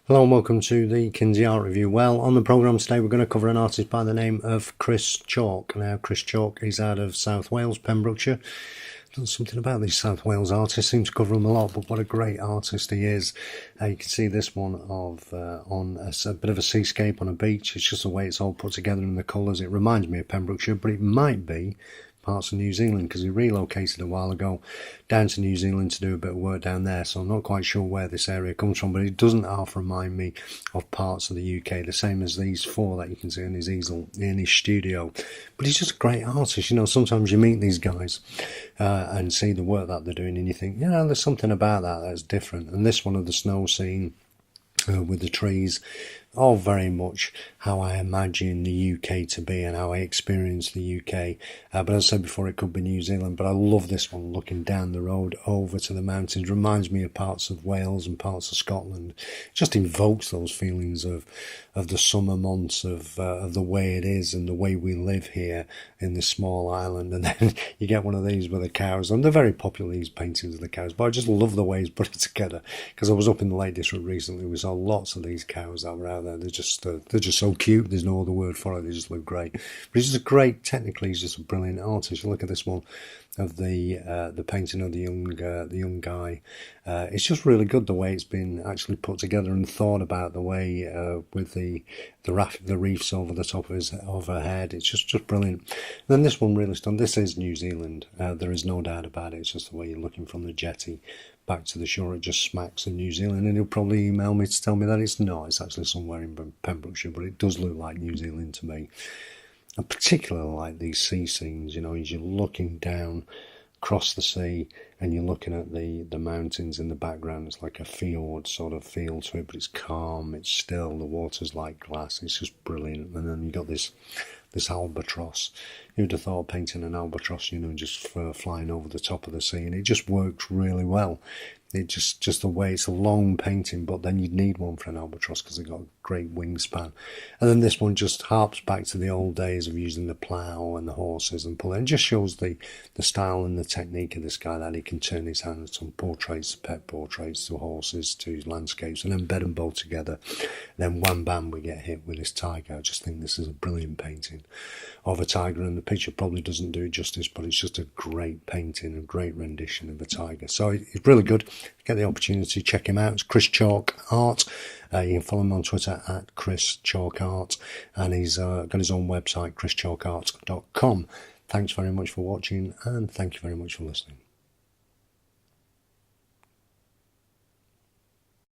Hello and welcome to the Kinsey Art Review. Well, on the programme today we're going to cover an artist by the name of Chris Chalk. Now, Chris Chalk is out of South Wales, Pembrokeshire. Done something about these South Wales artists, seem to cover them a lot, but what a great artist he is. You can see this one on a bit of a seascape on a beach. It's just the way it's all put together in the colours. It reminds me of Pembrokeshire, but it might be parts of New Zealand because he relocated a while ago down to New Zealand to do a bit of work down there, so I'm not quite sure where this area comes from, but it doesn't half remind me of parts of the UK, the same as these four that you can see on his easel in his studio. But he's just a great artist. You know, sometimes you meet these guys and see the work that they're doing and you think, you know, there's something about that that's different. And this one of the snow scene with the trees, all very much how I imagine the UK to be and how I experience the UK. But as I said before, it could be New Zealand, but I love this one looking down the road over to the mountains. Reminds me of parts of Wales and parts of Scotland. It just invokes those feelings of the summer months, of the way it is and the way we live here in this small island. And then you get one of these with the cows, and they're very popular, these paintings of the cows, but I just love the way he's put it together, because I was up in the Lake District recently. We saw lots of these cows that were out there. They're just so cute. There's no other word for it. They just look great. But he's just technically he's just a brilliant artist. You look at this one of the painting of the young guy. It's just really good the way it's been actually put together and thought about, the way with the reefs over the top of her head. It's just brilliant. And then this one really stunned. This is New Zealand. There is no doubt about it. It's just the way you're looking from the jetty back to the shore. It just smacks of New Zealand, and he'll probably email me to tell me that it's not. It's actually somewhere in Pembrokeshire, but it does look like New Zealand to me. I particularly like these sea scenes, you know, as you're looking down across the sea and you're looking at the mountains in the background. It's like a fjord sort of feel to it, but it's calm, it's still, the water's like glass. It's just brilliant. And then you got this albatross. Who'd have thought painting an albatross, you know, just flying over the top of the sea, and it just works really well. It just the way it's a long painting, but then you'd need one for an albatross because they've got a great wingspan. And then this one just harps back to the old days of using the plough and the horses and pulling. It just shows the style and the technique of this guy, that he can turn his hands from portraits, pet portraits, to horses, to landscapes, and then bed them both together. Then wham bam, we get hit with this tiger. I just think this is a brilliant painting of a tiger, and the picture probably doesn't do it justice, but it's just a great painting, a great rendition of a tiger. So it's really good. Get the opportunity to check him out. It's Chris Chalk Art. You can follow him on Twitter at Chris Chalk Art, and he's got his own website, chrischalkart.com. Thanks very much for watching, and thank you very much for listening.